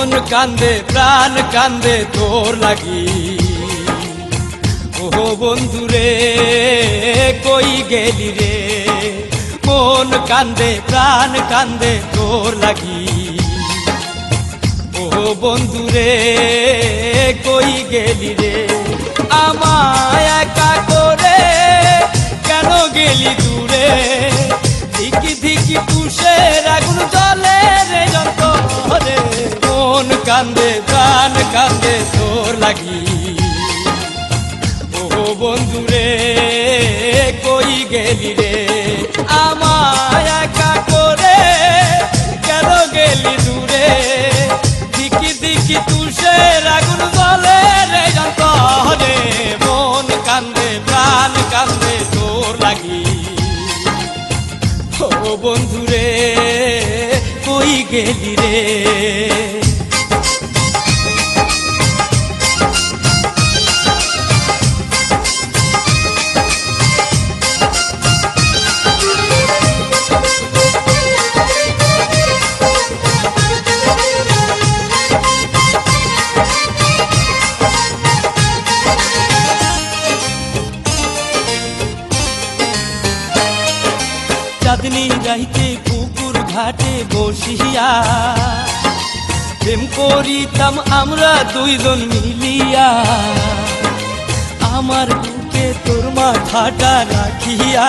মন কান্দে প্রাণ কান্দে তোর লাগি। ও বন্ধুরে কই গেলি রে, মন কান্দে প্রাণ কান্দে তোর লাগি। ও বন্ধুরে কই গেলি রে, আমায় একা করে কেন গেলি দূরে। ধিকি ধিকি তুষের আগুন জ্বলে রে যন্তরে, মন কান্দে প্রাণ কান্দে তোর লাগি। ও বন্ধুরে কই গেলি রে, আমায় একা করে কেন গেলি দূরে। দিকি দিকি তুষের আগুন জ্বলে রে যন্তরে, মন কান্দে প্রাণ কান্দে তোর লাগি। ও বন্ধুরে কই গেলি রে। চাঁদনি রাইতে পুকুর ঘাটে বসিয়া প্রেম করিতাম আমরা দুইজন মিলিয়া। আমার বুকে তোর মাথাটা রাখিয়া,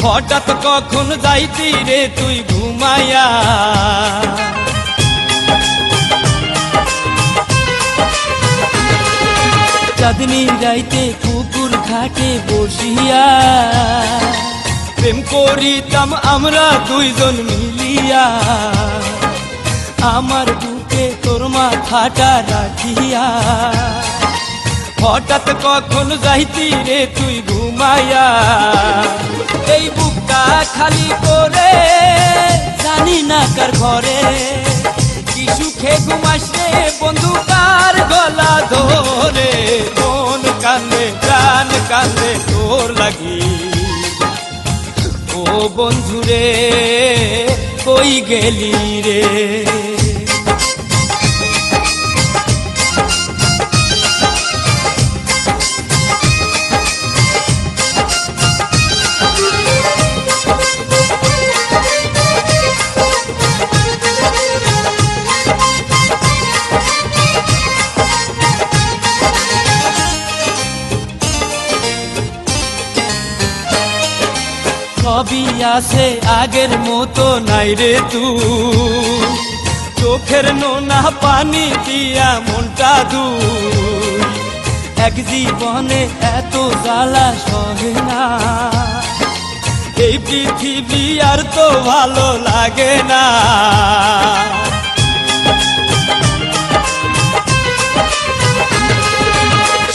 হঠাৎ কখন যাইতি রে তুই ঘুমাইয়া। চাঁদনি রাইতে পুকুর ঘাটে বসিয়া প্রেম করিতাম আমরা দুইজন মিলিয়া। আমার বুকে তোর মাথাটা রাখিয়া, হঠাৎ কখন যাইতি রে তুই ঘুমাইয়া। এই বুকটা খালি করে জানি না কার ঘরে, কি সুখে ঘুমাস রে বন্ধু কার গলা ধরে। মন কান্দে প্রাণ কান্দে তোর লাগি। ও বন্ধুরে কই গেলি রে। সবই আছে আগের মতো নাই রে তুই, চোখের নোনা পানি দিয়া মনটা দুই। এক জীবনে এত জ্বালা সহে না, এই পৃথিবী আর তো ভালো লাগে না।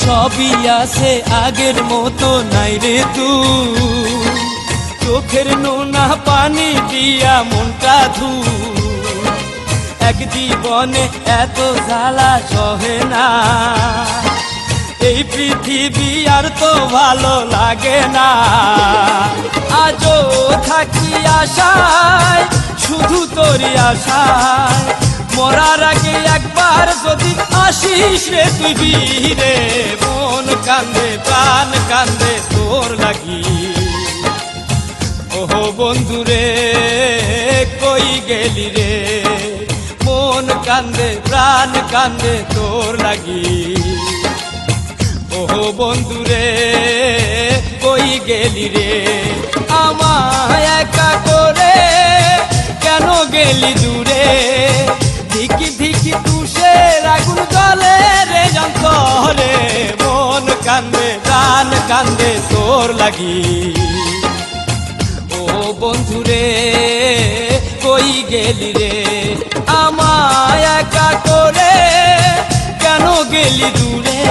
সবই আছে আগের মতো নাই রে তুই, চোখের নোনা পানি দিয়া মনটা ধুই। এক জীবনে এত জ্বালা সহে না, এই পৃথিবী আর তো ভালো লাগে না। আজও থাকি আশায় শুধু তোরই আশায়, মরার আগে একবার যদি আসিস রে তুই বীরে। মন কান্দে প্রাণ কান্দে তোর লাগি। ও বন্ধুরে কই গেলি রে, মন কান্দে প্রাণ কান্দে তোর লাগি। ও বন্ধুরে কই গেলি রে, আমায় একা করে কেন গেলি দূরে। ধিকি ধিকি তুষের আগুন জ্বলে রে যন্তরে, মন কান্দে প্রাণ কান্দে তোর লাগি। ও বন্ধুরে কই গেলি রে, আমায় একা করে কেন গেলি দূরে।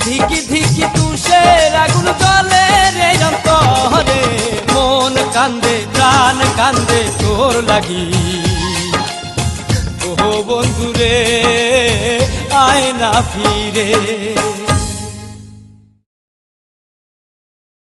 ধিকি ধিকি তুষের আগুন জ্বলে রে যন্তরে, মন কান্দে প্রাণ কান্দে তোর লাগি। ও বন্ধুরে আয় না ফিরে।